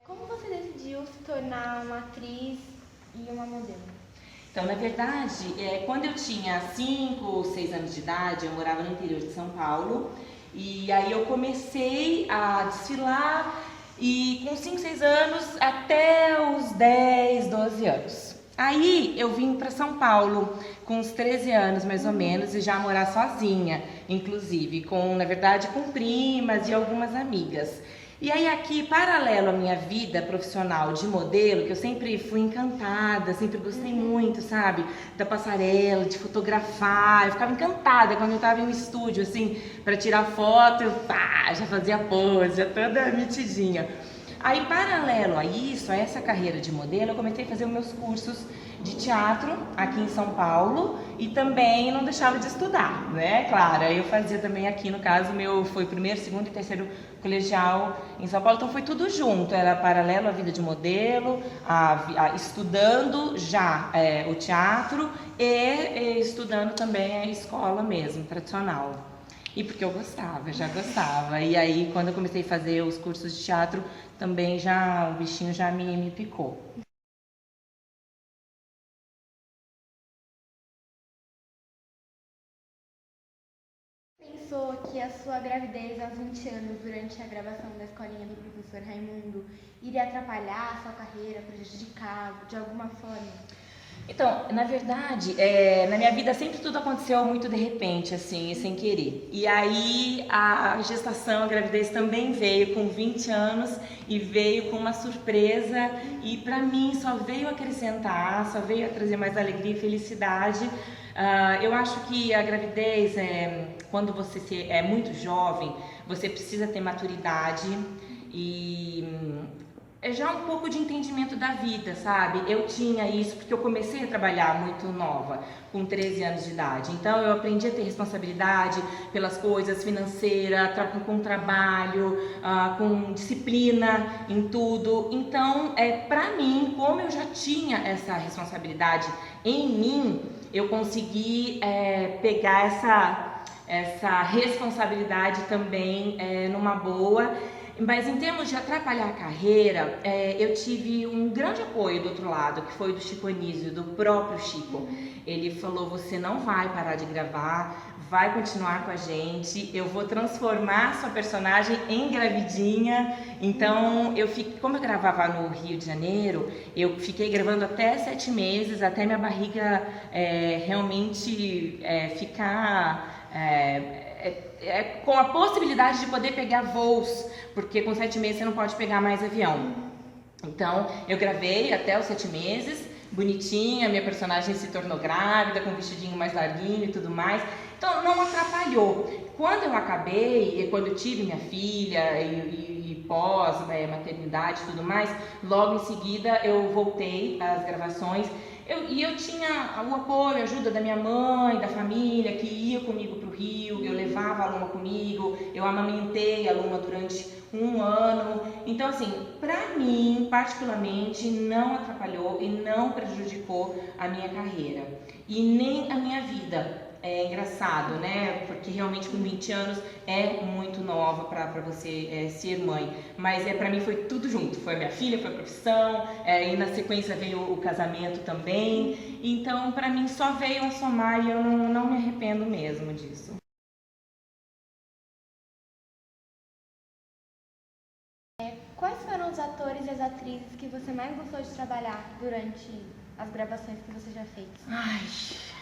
Como você decidiu se tornar uma atriz e uma modelo? Então, na verdade, quando eu tinha 5 ou 6 anos de idade, eu morava no interior de São Paulo, e aí eu comecei a desfilar e com 5, 6 anos até os 10, 12 anos. Aí eu vim para São Paulo com uns 13 anos mais ou menos e já morar sozinha, inclusive, na verdade, com primas e algumas amigas. E aí aqui, paralelo à minha vida profissional de modelo, que eu sempre fui encantada, sempre gostei muito, sabe? Da passarela, de fotografar, eu ficava encantada quando eu estava em um estúdio, assim, para tirar foto, eu já fazia pose, já toda metidinha. Aí, paralelo a isso, a essa carreira de modelo, eu comecei a fazer os meus cursos de teatro aqui em São Paulo e também não deixava de estudar, né? Claro, aí eu fazia também aqui, no caso, foi primeiro, segundo e terceiro colegial em São Paulo, então foi tudo junto, era paralelo à vida de modelo, estudando já o teatro e estudando também a escola mesmo, tradicional. E porque eu gostava, já gostava. E aí, quando eu comecei a fazer os cursos de teatro, também o bichinho já me picou. Pensou que a sua gravidez aos 20 anos, durante a gravação da escolinha do professor Raimundo, iria atrapalhar a sua carreira, prejudicar de alguma forma? Então, na verdade, na minha vida sempre tudo aconteceu muito de repente, assim, sem querer. E aí a gestação, a gravidez também veio com 20 anos e veio com uma surpresa e pra mim só veio acrescentar, só veio a trazer mais alegria e felicidade. Eu acho que a gravidez, quando você é muito jovem, você precisa ter maturidade e já um pouco de entendimento da vida, sabe? Eu tinha isso porque eu comecei a trabalhar muito nova, com 13 anos de idade. Então eu aprendi a ter responsabilidade pelas coisas financeiras, com trabalho, com disciplina em tudo. Então, pra mim, como eu já tinha essa responsabilidade em mim, eu consegui pegar essa responsabilidade também numa boa. Mas em termos de atrapalhar a carreira, eu tive um grande apoio do outro lado, que foi do Chico Anísio, do próprio Chico. Ele falou, você não vai parar de gravar, vai continuar com a gente, eu vou transformar sua personagem em gravidinha. Então, como eu gravava no Rio de Janeiro, eu fiquei gravando até 7 meses, até minha barriga realmente ficar... com a possibilidade de poder pegar voos, porque com 7 meses você não pode pegar mais avião. Então, eu gravei até os 7 meses, bonitinha, minha personagem se tornou grávida, com um vestidinho mais larguinho e tudo mais. Então, não atrapalhou. Quando eu acabei, quando eu tive minha filha e pós, maternidade e tudo mais, logo em seguida eu voltei às gravações. Eu tinha o apoio, a ajuda da minha mãe, da família, que ia comigo para o Rio, eu levava a Luma comigo, eu amamentei a Luma durante 1 ano. Então, assim, para mim, particularmente, não atrapalhou e não prejudicou a minha carreira e nem a minha vida. É engraçado, né? Porque realmente com 20 anos é muito nova para você ser mãe. Mas para mim foi tudo junto. Foi a minha filha, foi a profissão, e na sequência veio o casamento também. Então, para mim só veio a somar e eu não me arrependo mesmo disso. Quais foram os atores e as atrizes que você mais gostou de trabalhar durante as gravações que você já fez? Ai,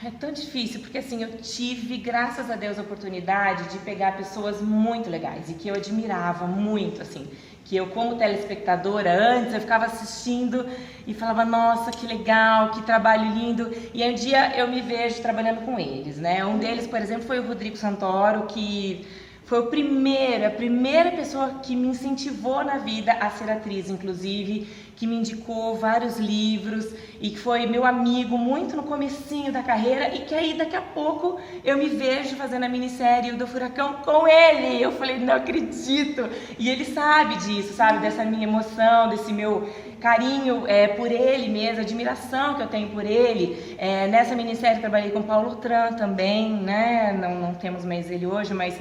é tão difícil, porque assim, eu tive, graças a Deus, a oportunidade de pegar pessoas muito legais e que eu admirava muito, assim, que eu como telespectadora, antes eu ficava assistindo e falava, nossa, que legal, que trabalho lindo, e aí um dia eu me vejo trabalhando com eles, né? Um deles, por exemplo, foi o Rodrigo Santoro, que foi a primeira pessoa que me incentivou na vida a ser atriz, inclusive, que me indicou vários livros e que foi meu amigo muito no comecinho da carreira e que aí daqui a pouco eu me vejo fazendo a minissérie do Furacão com ele. Eu falei, não acredito! E ele sabe disso, sabe? Dessa minha emoção, desse meu carinho por ele mesmo, admiração que eu tenho por ele. Nessa minissérie trabalhei com Paulo Tran também, né? Não temos mais ele hoje, mas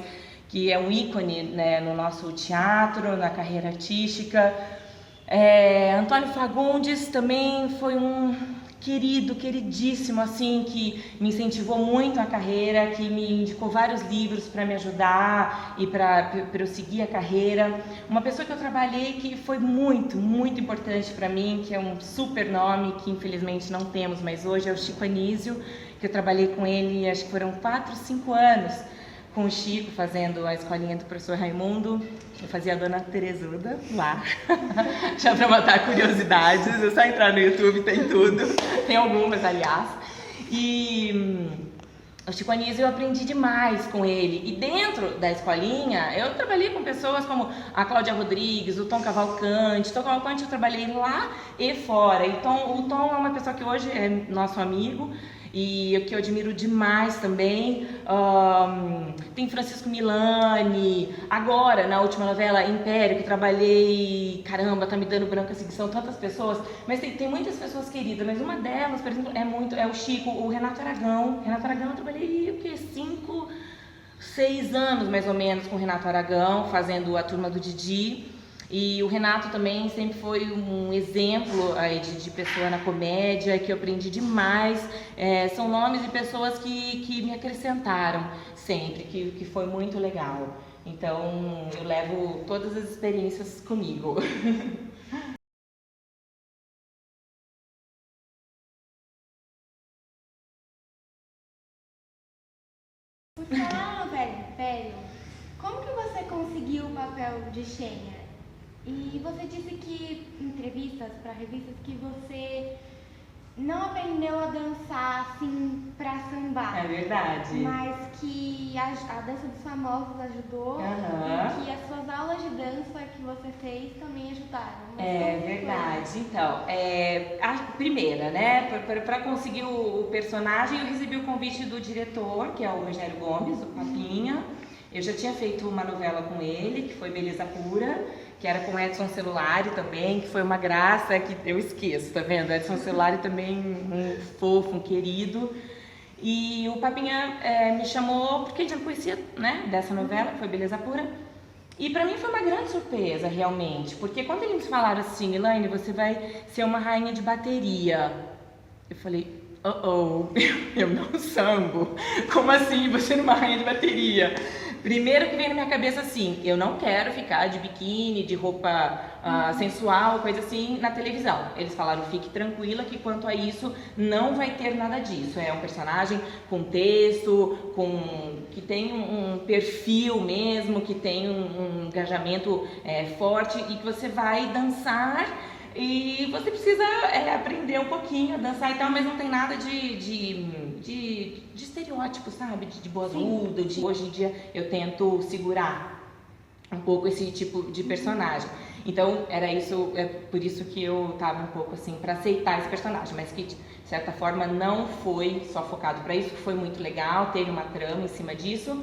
que é um ícone, né, no nosso teatro, na carreira artística. Antônio Fagundes também foi um queridíssimo, assim, que me incentivou muito a carreira, que me indicou vários livros para me ajudar e para eu seguir a carreira. Uma pessoa que eu trabalhei que foi muito importante para mim, que é um super nome, que infelizmente não temos mais hoje, é o Chico Anísio, que eu trabalhei com ele, acho que foram 4, 5 anos, com o Chico, fazendo a escolinha do professor Raimundo. Eu fazia a Dona Teresuda lá. Já para matar curiosidades, é só entrar no YouTube, tem tudo. Tem algumas, aliás. E o Chico Anísio eu aprendi demais com ele. E dentro da escolinha, eu trabalhei com pessoas como a Cláudia Rodrigues, o Tom Cavalcante. Tom Cavalcante eu trabalhei lá e fora. Então, o Tom é uma pessoa que hoje é nosso amigo e que eu admiro demais também. Tem Francisco Milani, agora na última novela Império, que trabalhei, caramba, tá me dando branco assim, que são tantas pessoas, mas tem muitas pessoas queridas, mas uma delas, por exemplo, é o Chico, o Renato Aragão. Renato Aragão eu trabalhei o quê? 5, 6 anos mais ou menos com o Renato Aragão, fazendo a Turma do Didi. E o Renato também sempre foi um exemplo aí de pessoa na comédia, que eu aprendi demais. São nomes de pessoas que me acrescentaram sempre, que foi muito legal. Então eu levo todas as experiências comigo. Por falar no Velho Império, como que você conseguiu o papel de Xênia? E você disse que em entrevistas para revistas que você não aprendeu a dançar assim pra sambar. É verdade. Mas que a dança dos famosos ajudou e que as suas aulas de dança que você fez também ajudaram. É verdade. Então, a primeira, né? Para conseguir o personagem, eu recebi o convite do diretor, que é o Rogério Gomes, o Papinha. Eu já tinha feito uma novela com ele, que foi Beleza Pura, que era com Edson Celulari também, que foi uma graça, que eu esqueço, tá vendo? Edson Celulari também, um fofo, um querido. E o Papinha me chamou, porque ele já me conhecia, né, dessa novela, que foi Beleza Pura. E pra mim foi uma grande surpresa, realmente, porque quando eles falaram assim, Elaine, você vai ser uma rainha de bateria, eu falei, eu não sambo, como assim você numa rainha de bateria? Primeiro que veio na minha cabeça assim, eu não quero ficar de biquíni, de roupa sensual, coisa assim, na televisão. Eles falaram, fique tranquila que quanto a isso não vai ter nada disso. É um personagem com texto, que tem um perfil mesmo, que tem um engajamento forte e que você vai dançar. E você precisa aprender um pouquinho a dançar e tal, mas não tem nada de estereótipo, sabe? De boazudo, hoje em dia eu tento segurar um pouco esse tipo de personagem. Então era isso, por isso que eu tava um pouco assim para aceitar esse personagem, mas que de certa forma não foi só focado para isso, foi muito legal, teve uma trama em cima disso.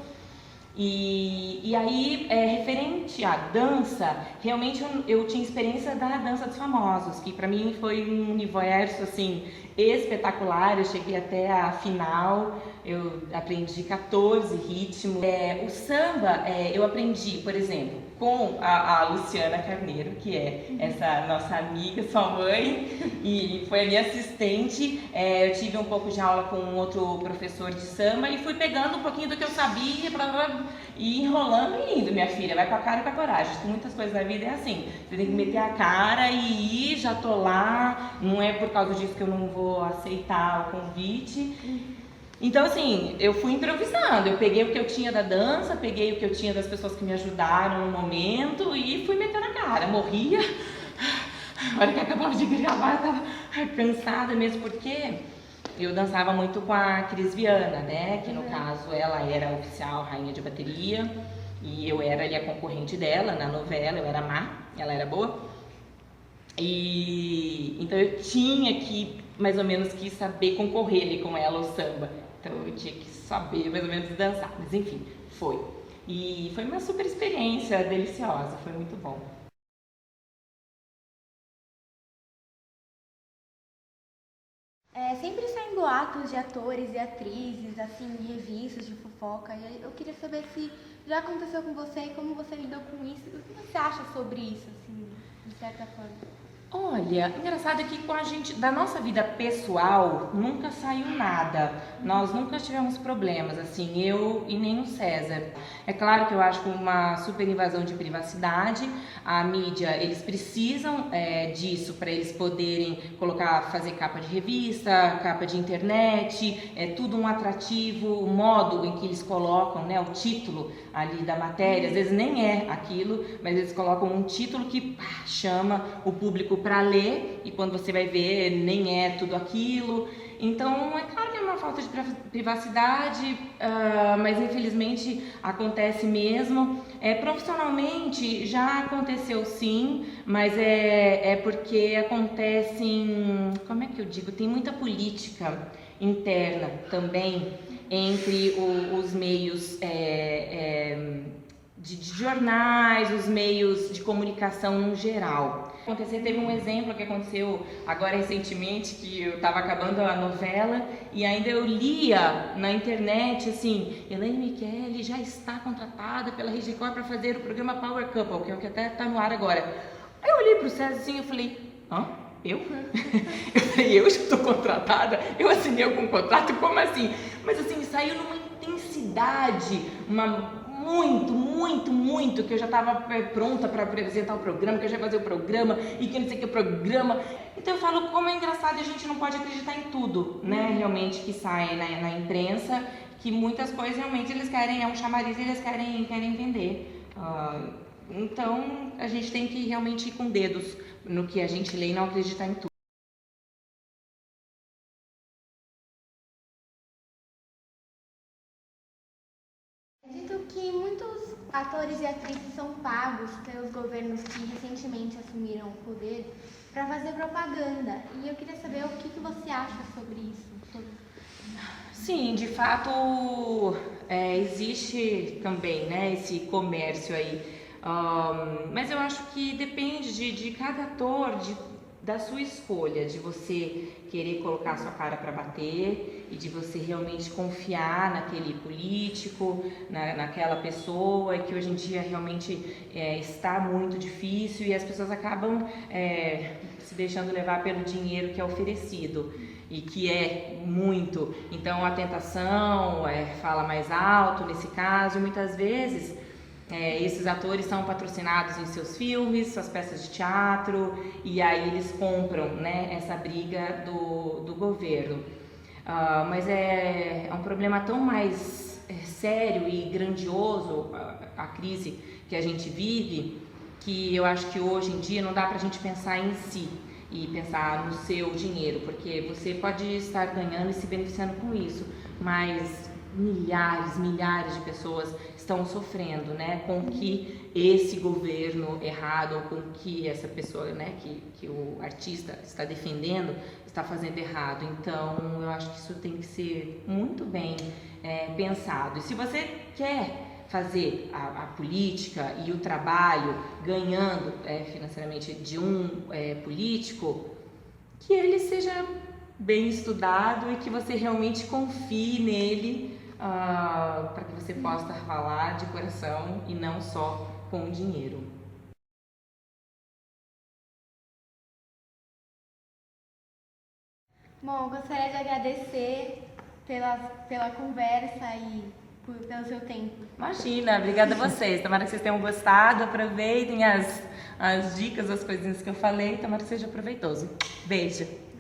E aí, referente à dança, realmente eu tinha experiência da dança dos famosos, que pra mim foi um universo assim espetacular. Eu cheguei até a final, eu aprendi 14 ritmos. O samba, eu aprendi, por exemplo, com a Luciana Carneiro, que é essa nossa amiga, sua mãe, e foi a minha assistente. Eu tive um pouco de aula com um outro professor de samba e fui pegando um pouquinho do que eu sabia e enrolando e indo, minha filha, vai com a cara e com a coragem. Muitas coisas da vida é assim, você tem que meter a cara e ir, já tô lá, não é por causa disso que eu não vou aceitar o convite. Então, assim, eu fui improvisando, eu peguei o que eu tinha da dança, peguei o que eu tinha das pessoas que me ajudaram no momento e fui metendo a cara. Morria, a hora que acabava de gravar, eu tava cansada mesmo, porque eu dançava muito com a Cris Viana, né? Que no caso ela era a oficial rainha de bateria e eu era ali a concorrente dela na novela, eu era má, ela era boa. E então eu tinha que mais ou menos que saber concorrer ali com ela o samba. Então eu tinha que saber mais ou menos dançar, mas enfim, foi. E foi uma super experiência deliciosa, foi muito bom. Sempre saem boatos de atores e atrizes, assim, em revistas de fofoca. E aí eu queria saber se já aconteceu com você e como você lidou com isso. O que você acha sobre isso, assim, de certa forma? Olha, engraçado é que com a gente, da nossa vida pessoal, nunca saiu nada. Nós nunca tivemos problemas, assim, eu e nem o César. É claro que eu acho que uma super invasão de privacidade, a mídia, eles precisam disso para eles poderem colocar, fazer capa de revista, capa de internet, é tudo um atrativo, o modo em que eles colocam, né, o título ali da matéria, às vezes nem é aquilo, mas eles colocam um título que chama o público para ler, e quando você vai ver, nem é tudo aquilo. Então, é claro que é uma falta de privacidade, mas infelizmente acontece mesmo. Profissionalmente já aconteceu sim, mas é porque acontecem, como é que eu digo, tem muita política interna também entre os meios de jornais, os meios de comunicação no geral. Teve um exemplo que aconteceu agora recentemente, que eu estava acabando a novela e ainda eu lia na internet assim, Elaine Micheli já está contratada pela Rede Record para fazer o programa Power Couple, que é o que até está no ar agora. Aí eu olhei pro César assim e falei, eu? Eu falei, eu já estou contratada? Eu assinei algum contrato? Como assim? Mas assim, saiu numa intensidade, muito, que eu já estava pronta para apresentar o programa, que eu já ia fazer o programa e que não sei o que o programa. Então eu falo como é engraçado, a gente não pode acreditar em tudo, né? Realmente que sai na imprensa, que muitas coisas realmente eles querem, é um chamariz, eles querem vender. Então a gente tem que realmente ir com dedos no que a gente lê e não acreditar em tudo. Acredito que muitos atores e atrizes são pagos pelos governos que recentemente assumiram o poder para fazer propaganda. E eu queria saber o que você acha sobre isso. Sim, de fato existe também, né, esse comércio aí. Mas eu acho que depende de cada ator, da sua escolha, de você querer colocar a sua cara para bater e de você realmente confiar naquele político, naquela pessoa, e que hoje em dia realmente está muito difícil e as pessoas acabam se deixando levar pelo dinheiro que é oferecido e que é muito. Então a tentação fala mais alto nesse caso, e muitas vezes esses atores são patrocinados em seus filmes, suas peças de teatro, e aí eles compram, né, essa briga do governo. Mas é um problema tão mais sério e grandioso, a crise que a gente vive, que eu acho que hoje em dia não dá pra gente pensar em si e pensar no seu dinheiro, porque você pode estar ganhando e se beneficiando com isso, mas milhares de pessoas estão sofrendo, né, com que esse governo errado, ou com que essa pessoa, né, que o artista está defendendo, está fazendo errado. Então, eu acho que isso tem que ser muito bem pensado. E se você quer fazer a política e o trabalho ganhando financeiramente de um político, que ele seja bem estudado e que você realmente confie nele, para que você possa falar de coração e não só com dinheiro. Bom, eu gostaria de agradecer pela conversa e pelo seu tempo. Imagina, obrigada a vocês. Tomara que vocês tenham gostado, aproveitem as dicas, as coisinhas que eu falei, tomara que seja proveitoso. Beijo!